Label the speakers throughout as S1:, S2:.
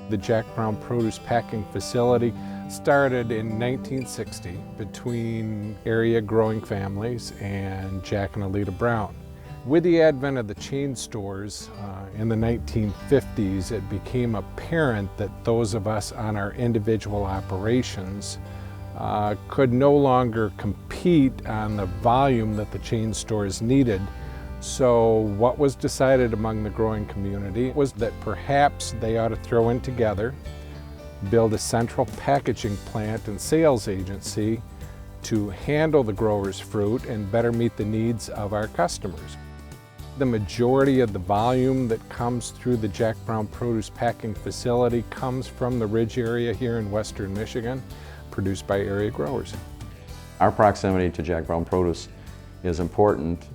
S1: The Jack Brown Produce Packing Facility started in 1960 between area growing families and Jack and Alita Brown. With the advent of the chain stores in the 1950s, it became apparent that those of us on our individual operations could no longer compete on the volume that the chain stores needed. So what was decided among the growing community was that perhaps they ought to throw in together, build a central packaging plant and sales agency to handle the growers' fruit and better meet the needs of our customers. The majority of the volume that comes through the Jack Brown Produce Packing Facility comes from the Ridge area here in western Michigan, produced by area growers.
S2: Our proximity to Jack Brown Produce is important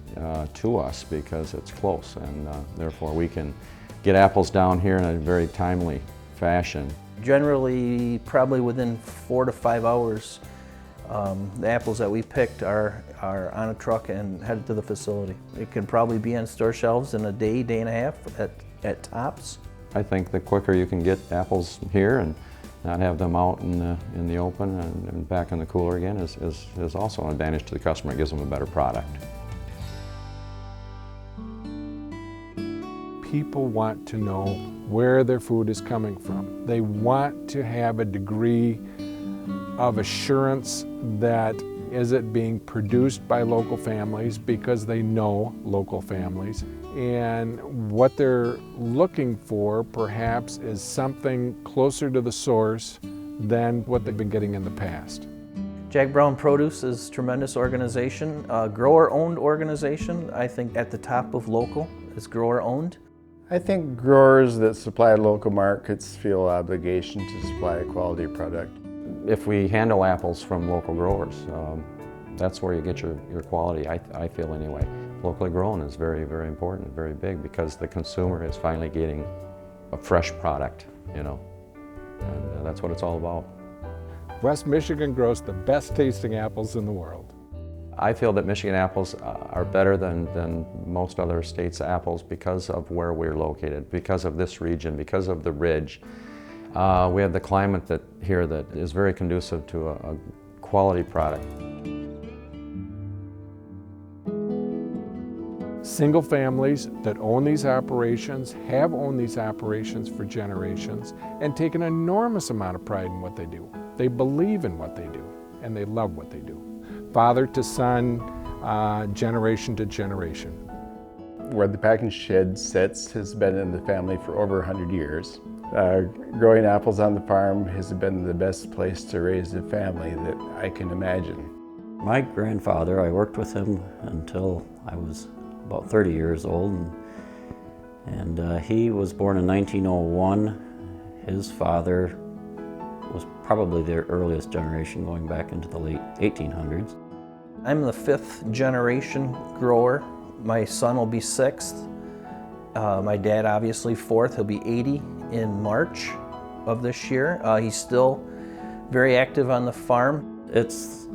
S2: to us because it's close, and therefore we can get apples down here in a very timely fashion.
S3: Generally, probably within 4 to 5 hours, the apples that we picked are on a truck and headed to the facility. It can probably be on store shelves in a day, day and a half at tops.
S2: I think the quicker you can get apples here and not have them out in the open and back in the cooler again is also an advantage to the customer. It gives them a better product.
S1: People want to know where their food is coming from. They want to have a degree of assurance that is it being produced by local families because they know local families. And what they're looking for perhaps is something closer to the source than what they've been getting in the past.
S3: Jack Brown Produce is a tremendous organization, a grower-owned organization. I think at the top of local is grower-owned.
S4: I think growers that supply local markets feel obligation to supply a quality product.
S2: If we handle apples from local growers, that's where you get your quality, I feel anyway. Locally grown is very, very important, very big, because the consumer is finally getting a fresh product, you know, and that's what it's all about.
S1: West Michigan grows the best tasting apples in the world.
S2: I feel that Michigan apples are better than most other states' apples because of where we're located, because of this region, because of the ridge. We have the climate here that is very conducive to a quality product.
S1: Single families that own these operations have owned these operations for generations and take an enormous amount of pride in what they do. They believe in what they do and they love what they do. Father to son, generation to generation.
S4: Where the packing shed sits has been in the family for over 100 years. Growing apples on the farm has been the best place to raise a family that I can imagine.
S5: My grandfather, I worked with him until I was about 30 years old, and he was born in 1901. His father was probably the earliest generation, going back into the late 1800s.
S3: I'm the 5th generation grower. My son will be 6th. My dad obviously 4th. He'll be 80 in March of this year. He's still very active on the farm.
S5: It's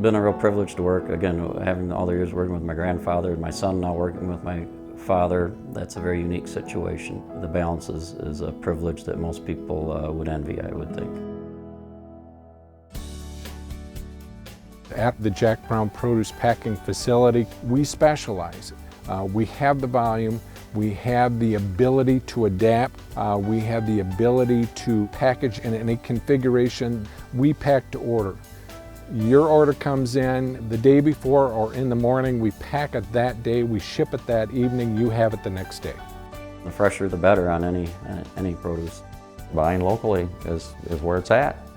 S5: been a real privilege to work, again, having all the years working with my grandfather, my son now working with my father. That's a very unique situation. The balance is a privilege that most people would envy, I would think.
S1: At the Jack Brown Produce Packing Facility, we specialize. We have the volume, we have the ability to adapt, we have the ability to package in any configuration. We pack to order. Your order comes in the day before or in the morning, we pack it that day, we ship it that evening, you have it the next day.
S5: The fresher the better on any produce.
S2: Buying locally is where it's at.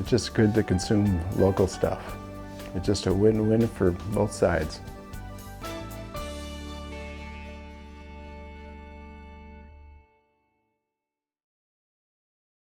S4: It's just good to consume local stuff. It's just a win-win for both sides.